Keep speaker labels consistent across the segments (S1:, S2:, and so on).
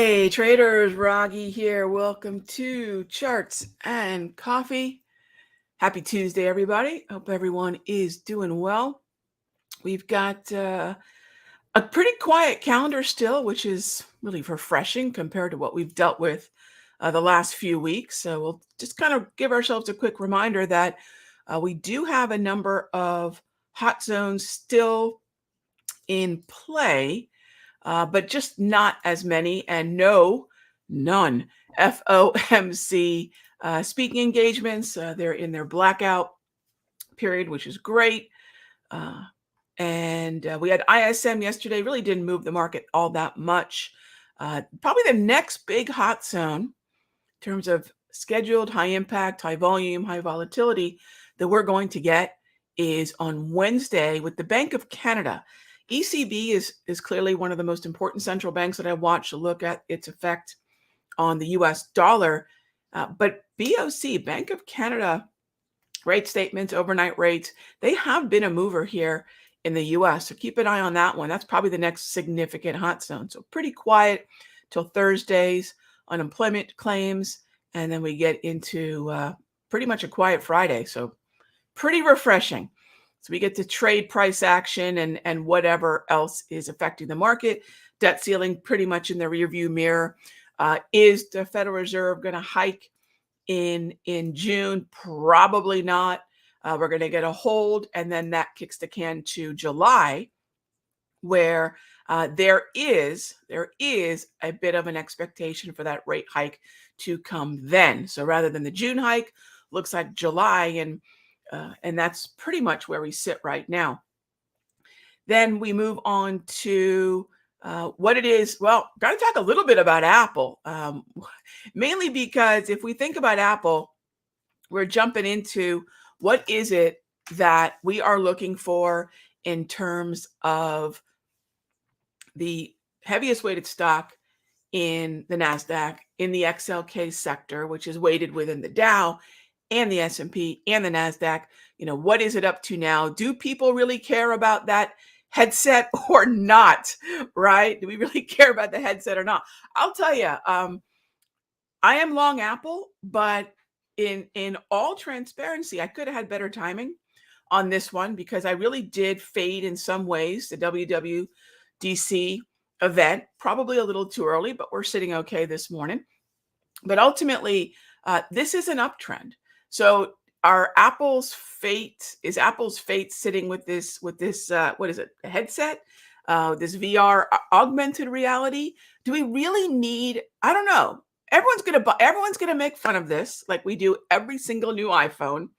S1: Hey traders, Raghee here. Welcome to Charts and Coffee. Happy Tuesday, everybody. Hope everyone is doing well. We've got a pretty quiet calendar still, which is really refreshing compared to what we've dealt with the last few weeks. So we'll just kind of give ourselves a quick reminder that we do have a number of hot zones still in play, but just not as many, and none FOMC speaking engagements. They're in their blackout period, which is great. And we had ISM yesterday, really didn't move the market all that much. Probably the next big hot zone in terms of scheduled high impact, high volume, high volatility that we're going to get is on Wednesday with the Bank of Canada. ECB is clearly one of the most important central banks that I watch to look at its effect on the US dollar. But BOC, Bank of Canada, rate statements, overnight rates, they have been a mover here in the US. So keep an eye on that one. That's probably the next significant hot zone. So pretty quiet till Thursdays, unemployment claims, and then we get into pretty much a quiet Friday. So pretty refreshing. So we get to trade price action and whatever else is affecting the market. Debt ceiling pretty much in the rearview mirror. Is the Federal Reserve going to hike in June? Probably not. We're going to get a hold, and then that kicks the can to July, where there is a bit of an expectation for that rate hike to come then. So rather than the June hike, looks like July, and that's pretty much where we sit right now. Then we move on to what it is. Well, got to talk a little bit about Apple, mainly because if we think about Apple, we're jumping into what is it that we are looking for in terms of the heaviest weighted stock in the NASDAQ, in the XLK sector, which is weighted within the Dow and the S&P and the NASDAQ. What is it up to now? Do people really care about that headset or not, right? Do we really care about the headset or not? I'll tell you, I am long Apple, but in all transparency, I could have had better timing on this one because I really did fade in some ways the WWDC event, probably a little too early, but we're sitting okay this morning. But ultimately, this is an uptrend. So Apple's fate sitting with this what is it, a headset, this VR augmented reality? Do we really need? I don't know. Everyone's gonna make fun of this like we do every single new iPhone.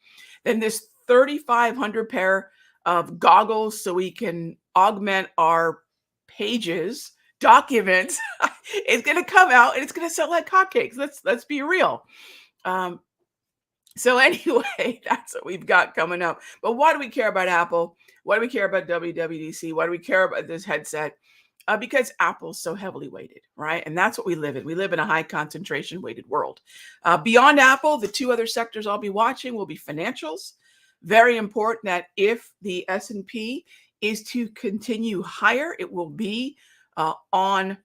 S1: Then this 3,500 pair of goggles so we can augment our pages, documents. It's going to come out and it's going to sell like hotcakes. Let's be real. So anyway, that's what we've got coming up. But why do we care about Apple? Why do we care about WWDC? Why do we care about this headset? Because Apple's so heavily weighted, right? And that's what we live in. We live in a high concentration weighted world. Beyond Apple, the two other sectors I'll be watching will be financials. Very important that if the S&P is to continue higher, it will be on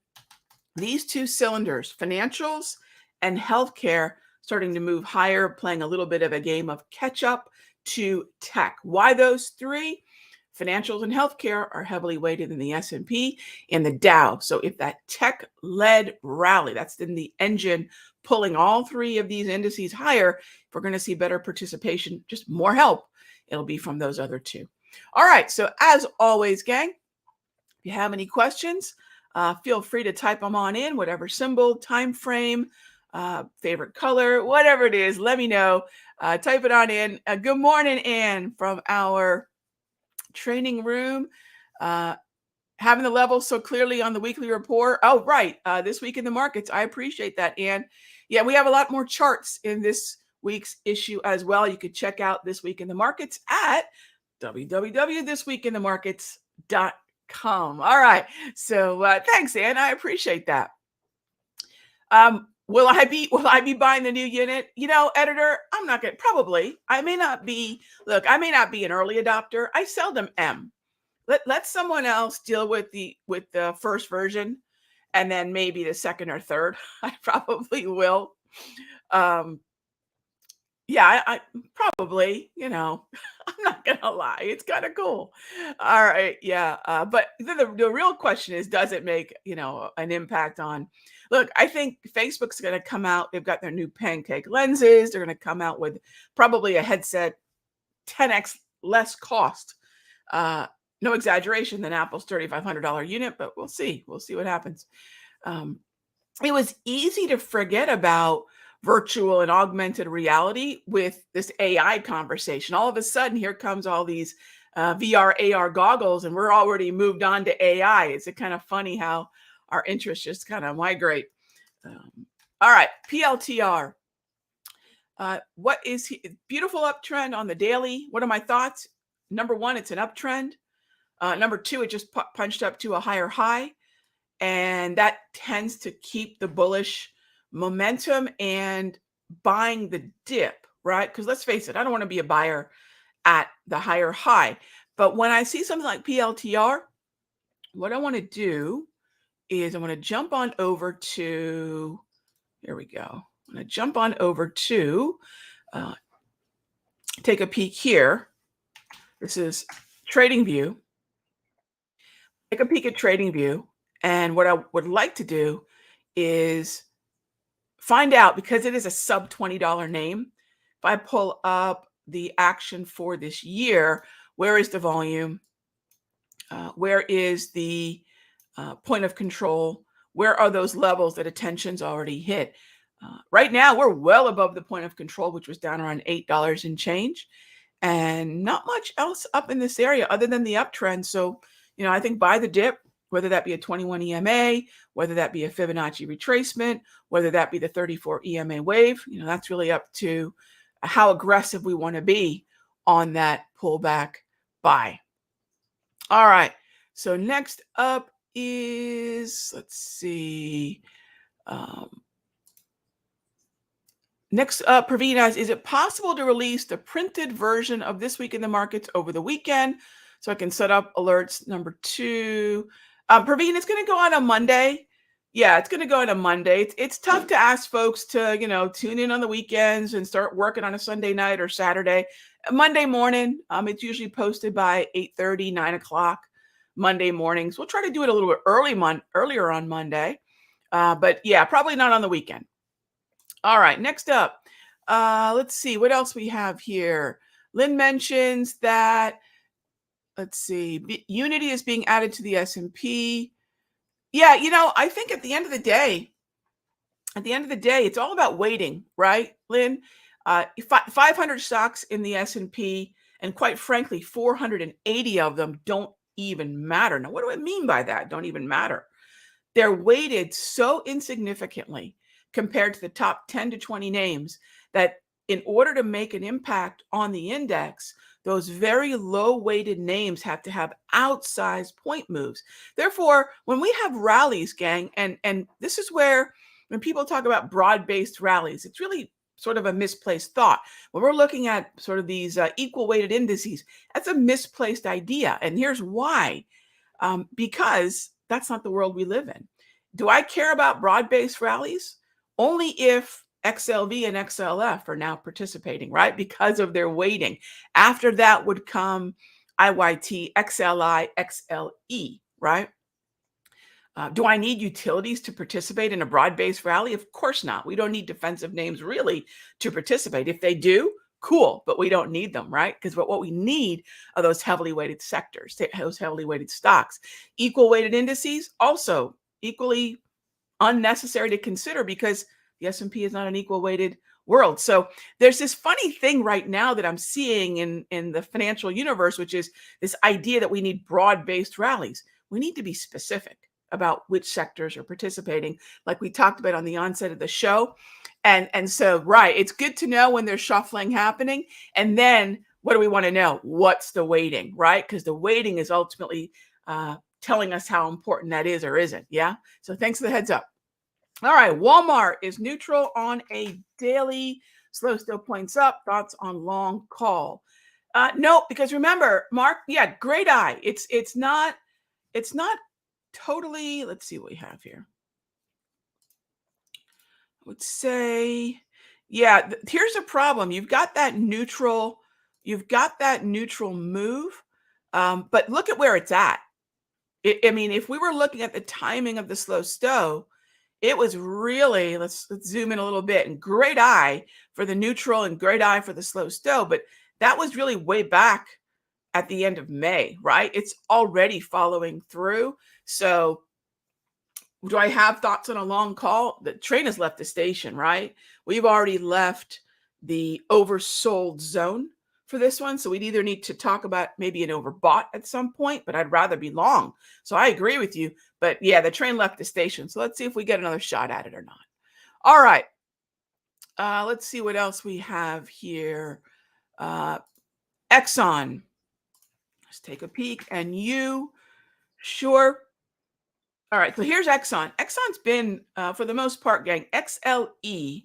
S1: these two cylinders, financials and healthcare, starting to move higher, playing a little bit of a game of catch up to tech. Why those three? Financials and healthcare are heavily weighted in the S&P and the Dow. So if that tech-led rally, that's in the engine pulling all three of these indices higher, if we're going to see better participation, just more help, it'll be from those other two. All right. So as always, gang, if you have any questions, feel free to type them on in, whatever symbol, time frame, favorite color, whatever it is, let me know. Type it on in. Good morning, Ann, from our training room. Having the levels so clearly on the weekly report. Oh, right. This week in the markets. I appreciate that, Ann. Yeah, we have a lot more charts in this week's issue as well. You could check out This Week in the Markets at www.thisweekinthemarkets.com. All right. So thanks, Ann. I appreciate that. Will I be buying the new unit? Editor, I'm not going to, probably. I may not be an early adopter. I seldom am. Let someone else deal with the first version and then maybe the second or third, I probably will. Um, yeah, I probably, I'm not gonna lie, it's kinda cool. All right, yeah, but the real question is, does it make, an impact on look, I think Facebook's gonna come out, they've got their new pancake lenses, they're gonna come out with probably a headset 10x less cost, uh, no exaggeration, than Apple's $3,500 unit, but we'll see. We'll see what happens. Um, it was easy to forget about virtual and augmented reality with this AI conversation. All of a sudden, here comes all these VR, AR goggles, and we're already moved on to AI. It's kind of funny how our interests just kind of migrate. All right, PLTR. What is beautiful uptrend on the daily? What are my thoughts? Number one, it's an uptrend. Number two, it just punched up to a higher high, and that tends to keep the bullish momentum and buying the dip, right? Because let's face it, I don't want to be a buyer at the higher high. But when I see something like PLTR, what I want to do is I want to jump on over to, here we go. I'm going to jump on over to, uh, take a peek here. This is TradingView. Take a peek at TradingView. And what I would like to do is find out, because it is a sub $20 name, if I pull up the action for this year, where is the volume? Where is the point of control? Where are those levels that attention's already hit? Right now, we're well above the point of control, which was down around $8 and change, and not much else up in this area other than the uptrend. So, I think buy the dip, whether that be a 21 EMA, whether that be a Fibonacci retracement, whether that be the 34 EMA wave, that's really up to how aggressive we want to be on that pullback buy. All right. So next up is, let's see. Next up, Praveen asks, is it possible to release the printed version of This Week in the Markets over the weekend so I can set up alerts? Number two. Praveen, it's going to go on a Monday. Yeah, it's going to go on a Monday. It's tough to ask folks to, tune in on the weekends and start working on a Sunday night or Saturday. Monday morning, it's usually posted by 8:30, 9 o'clock Monday mornings. We'll try to do it a little bit earlier on Monday. But yeah, probably not on the weekend. All right, next up, let's see what else we have here. Lynn mentions that, let's see, Unity is being added to the S&P. Yeah, I think at the end of the day, it's all about weighting, right, Lynn? 500 stocks in the S&P, and quite frankly, 480 of them don't even matter. Now, what do I mean by that? Don't even matter. They're weighted so insignificantly compared to the top 10 to 20 names that in order to make an impact on the index, those very low weighted names have to have outsized point moves. Therefore, when we have rallies, gang, and this is where when people talk about broad-based rallies, it's really sort of a misplaced thought. When we're looking at sort of these equal weighted indices, that's a misplaced idea. And here's why. Because that's not the world we live in. Do I care about broad-based rallies? Only if XLV and XLF are now participating, right? Because of their weighting. After that would come IYT, XLI, XLE, right? Do I need utilities to participate in a broad-based rally? Of course not. We don't need defensive names really to participate. If they do, cool, but we don't need them, right? Because what we need are those heavily weighted sectors, those heavily weighted stocks. Equal weighted indices, also equally unnecessary to consider because the S&P is not an equal weighted world. So there's this funny thing right now that I'm seeing in the financial universe, which is this idea that we need broad-based rallies. We need to be specific about which sectors are participating, like we talked about on the onset of the show. And so, right, it's good to know when there's shuffling happening. And then what do we want to know? What's the weighting, right? Because the weighting is ultimately telling us how important that is or isn't. Yeah. So thanks for the heads up. All right. Walmart is neutral on a daily. Slow still points up. Thoughts on long call? No, because remember, Mark, yeah, great eye. It's not totally, let's see what we have here. would say, yeah, here's a problem. You've got that neutral move, but look at where it's at. I mean, if we were looking at the timing of the slow stow, it was really, let's zoom in a little bit, and great eye for the neutral and great eye for the slow stow, but that was really way back at the end of May, right? It's already following through. So do I have thoughts on a long call? The train has left the station, right? We've already left the oversold zone for this one. So we'd either need to talk about maybe an overbought at some point, but I'd rather be long. So I agree with you. But yeah, the train left the station. So let's see if we get another shot at it or not. All right. Let's see what else we have here. Uh, Exxon. Let's take a peek. And you, sure. All right, so here's Exxon. Exxon's been, for the most part, gang, XLE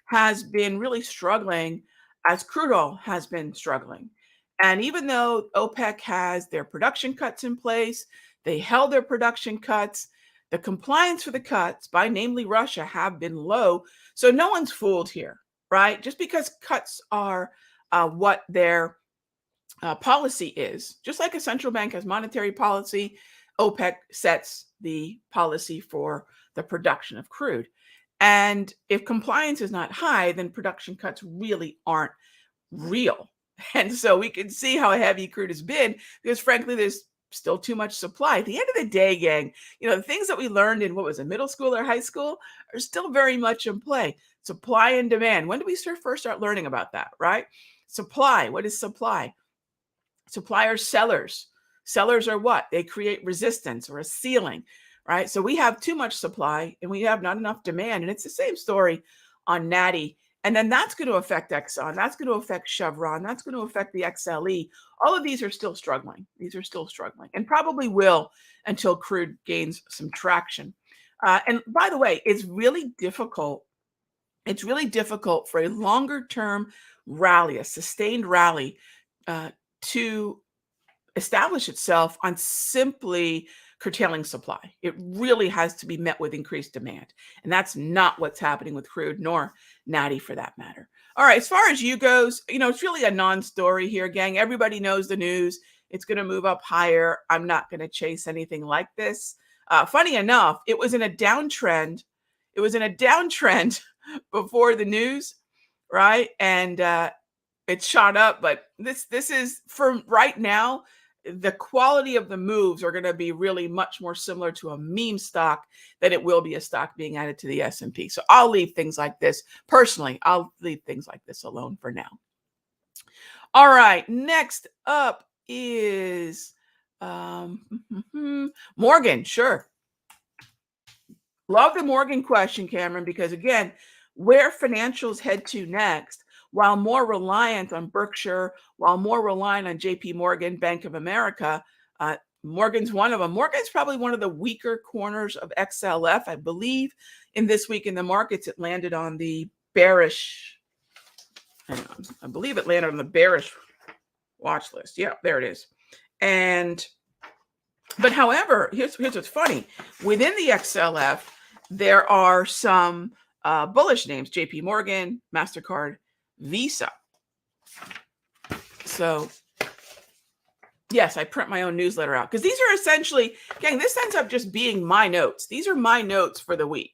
S1: has been really struggling as crude oil has been struggling. And even though OPEC has their production cuts in place, they held their production cuts. The compliance for the cuts by namely Russia have been low. So no one's fooled here, right? Just because cuts are what their policy is, just like a central bank has monetary policy, OPEC sets the policy for the production of crude. And if compliance is not high, then production cuts really aren't real. And so we can see how heavy crude has been because, frankly, there's still too much supply. At the end of the day, gang, the things that we learned in what was it, middle school or high school are still very much in play. Supply and demand. When did we first start learning about that, right? Supply. What is supply? Suppliers, sellers. Sellers are what? They create resistance or a ceiling, right? So we have too much supply and we have not enough demand. And it's the same story on Natty. And then that's going to affect Exxon. That's going to affect Chevron. That's going to affect the XLE. All of these are still struggling. These are still struggling and probably will until crude gains some traction. And by the way, it's really difficult. It's really difficult for a longer term rally, a sustained rally, to establish itself on simply curtailing supply. It really has to be met with increased demand. And that's not what's happening with crude nor natty for that matter. All right, as far as you goes, it's really a non-story here, gang. Everybody knows the news. It's going to move up higher. I'm not going to chase anything like this. Funny enough, it was in a downtrend. It was in a downtrend before the news, right? And it shot up, but this is for right now. The quality of the moves are going to be really much more similar to a meme stock than it will be a stock being added to the S&P. So I'll leave things like this. Personally, I'll leave things like this alone for now. All right, next up is Morgan. Sure. Love the Morgan question, Cameron, because again, where financials head to next, while more reliant on Berkshire, while more reliant on JP Morgan, Bank of America, Morgan's one of them. Morgan's probably one of the weaker corners of XLF. I believe in This Week in the Markets, it landed on the bearish, hang on, I believe it landed on the bearish watch list. Yeah, there it is. But however, here's what's funny. Within the XLF, there are some bullish names, JP Morgan, MasterCard, Visa. So yes, I print my own newsletter out because these are essentially, gang, this ends up just being my notes. These are my notes for the week,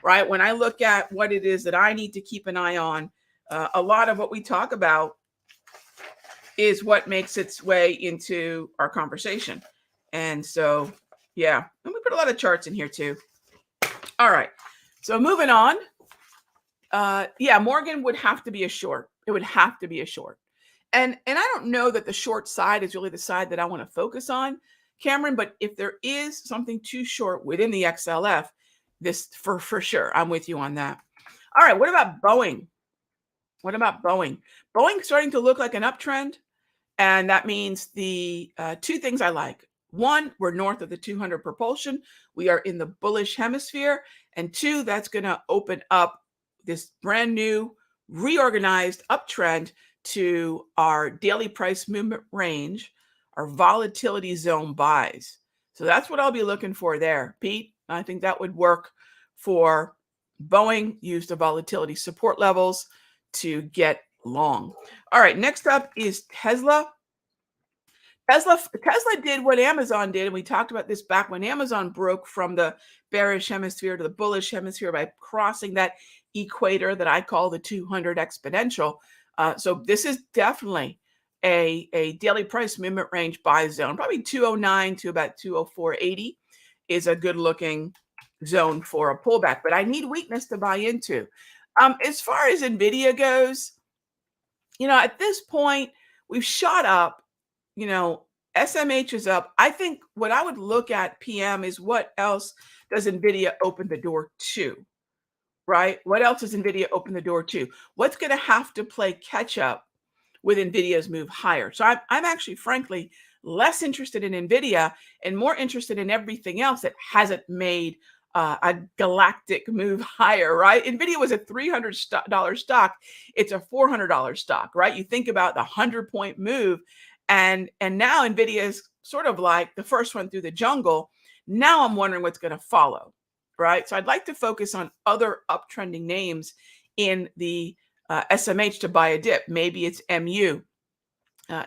S1: right? When I look at what it is that I need to keep an eye on, a lot of what we talk about is what makes its way into our conversation. And so, yeah, and we put a lot of charts in here too. All right, so moving on. Yeah, Morgan would have to be a short. It would have to be a short. And I don't know that the short side is really the side that I want to focus on, Cameron, but if there is something too short within the XLF, this for sure, I'm with you on that. All right, what about Boeing? What about Boeing? Boeing starting to look like an uptrend, and that means the two things I like. One, we're north of the 200 propulsion. We are in the bullish hemisphere. And two, that's going to open up this brand new reorganized uptrend to our daily price movement range, our volatility zone buys. So that's what I'll be looking for there, Pete. I think that would work for Boeing used the volatility support levels to get long. All right, next up is Tesla. Tesla did what Amazon did, and we talked about this back when Amazon broke from the bearish hemisphere to the bullish hemisphere by crossing that equator that I call the 200 exponential. So this is definitely a daily price movement range buy zone. Probably 209 to about 204.80 is a good looking zone for a pullback, but I need weakness to buy into. As far as Nvidia goes, at this point, we've shot up, you know, SMH is up. I think what I would look at PM is what else does Nvidia open the door to, right? What else does Nvidia open the door to? What's going to have to play catch up with Nvidia's move higher? So I'm actually, frankly, less interested in Nvidia and more interested in everything else that hasn't made a galactic move higher, right? Nvidia was a $300 stock. It's a $400 stock, right? You think about the 100-point move, and now Nvidia is sort of like the first one through the jungle. Now I'm wondering what's going to follow, right? So I'd like to focus on other uptrending names in the SMH to buy a dip. Maybe it's MU,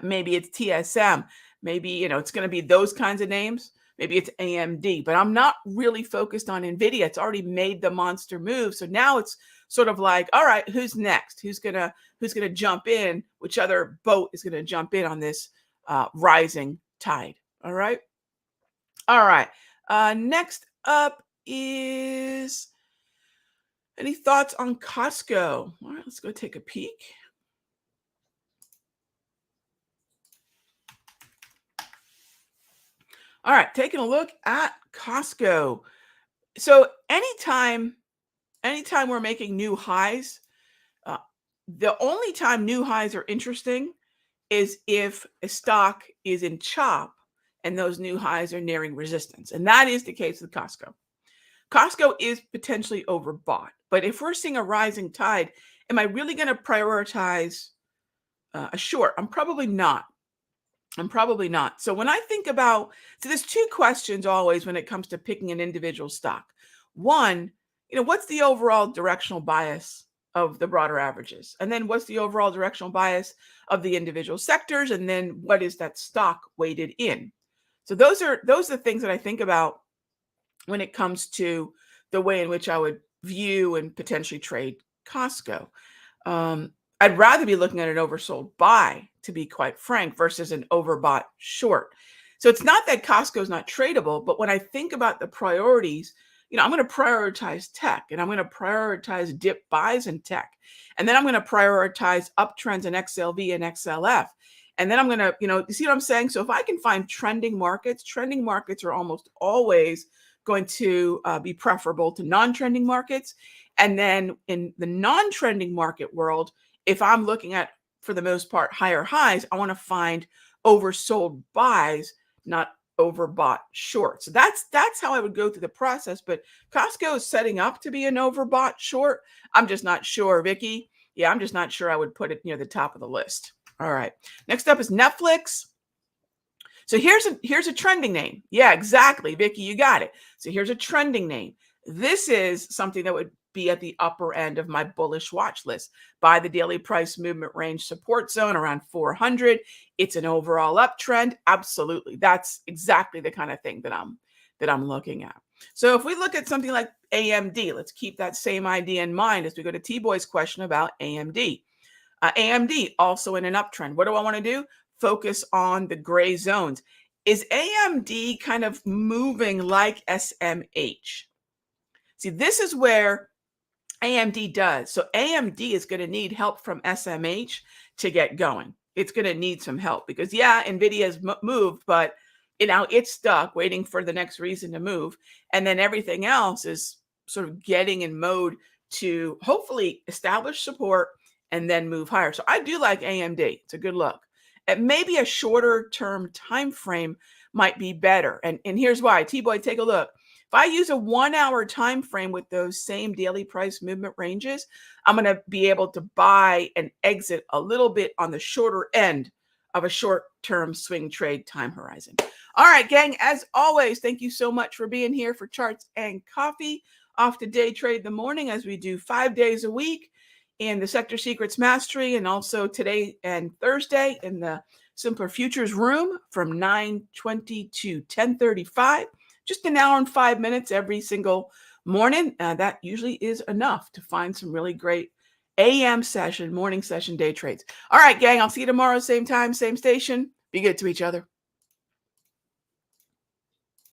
S1: maybe it's TSM, maybe it's going to be those kinds of names. Maybe it's AMD, but I'm not really focused on Nvidia. It's already made the monster move, so now it's sort of like, all right, who's next? Who's gonna jump in? Which other boat is gonna jump in on this rising tide? All right, all right. Next up is any thoughts on Costco? All right, let's go take a peek. All right, taking a look at Costco. So anytime we're making new highs, uh, the only time new highs are interesting is if a stock is in chop and those new highs are nearing resistance. And that is the case with Costco. Costco is potentially overbought. But if we're seeing a rising tide, am I really going to prioritize a short? I'm probably not. So when I think about, so there's two questions always when it comes to picking an individual stock. One, what's the overall directional bias of the broader averages? And then what's the overall directional bias of the individual sectors? And then what is that stock weighted in? So those are the things that I think about when it comes to the way in which I would view and potentially trade Costco. I'd rather be looking at an oversold buy, to be quite frank, versus an overbought short. So it's not that Costco is not tradable, but when I think about the priorities, I'm going to prioritize tech, and I'm going to prioritize dip buys in tech. And then I'm going to prioritize uptrends in XLV and XLF. And then I'm going to, you see what I'm saying? So if I can find trending markets are almost always going to be preferable to non-trending markets. And then in the non-trending market world, if I'm looking at, for the most part, higher highs, I want to find oversold buys, not overbought shorts. So that's how I would go through the process. But Costco is setting up to be an overbought short. I'm just not sure, Vicky. Yeah, I'm just not sure I would put it near the top of the list. All right. Next up is Netflix. So here's a trending name. Yeah, exactly, Vicky, you got it. So here's a trending name. This is something that would be at the upper end of my bullish watch list. By the daily price movement range support zone around 400. It's an overall uptrend. Absolutely. That's exactly the kind of thing that I'm looking at. So if we look at something like AMD, let's keep that same idea in mind as we go to T-Boy's question about AMD. AMD also in an uptrend. What do I want to do? Focus on the gray zones. Is AMD kind of moving like SMH? See, this is where AMD does. So AMD is going to need help from SMH to get going. It's going to need some help because, yeah, Nvidia has moved, but it's stuck waiting for the next reason to move. And then everything else is sort of getting in mode to hopefully establish support and then move higher. So I do like AMD. It's a good look. And maybe a shorter term time frame might be better. And here's why. T-Boy, take a look. If I use a 1 hour time frame with those same daily price movement ranges, I'm going to be able to buy and exit a little bit on the shorter end of a short-term swing trade time horizon. All right, gang, as always, thank you so much for being here for Charts and Coffee. Off to day trade the morning, as we do 5 days a week in the Sector Secrets Mastery, and also today and Thursday in the Simpler Futures room from 9:20 to 10:35. Just an hour and 5 minutes every single morning. That usually is enough to find some really great AM session, morning session day trades. All right, gang, I'll see you tomorrow, same time, same station. Be good to each other.